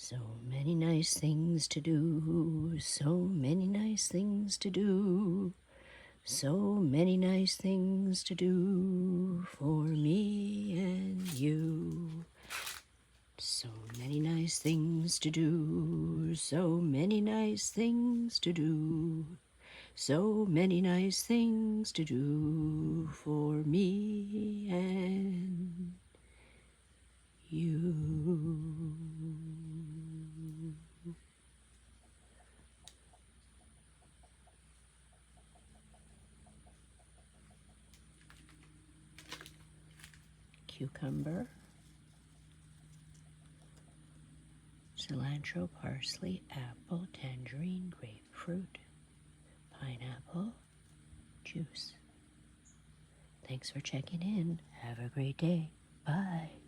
So many nice things to do, so many nice things to do, so many nice things to do for me and you. So many nice things to do, so many nice things to do, so many nice things to do for me and you. Cucumber, cilantro, parsley, apple, tangerine, grapefruit, pineapple, juice. Thanks for checking in. Have a great day. Bye.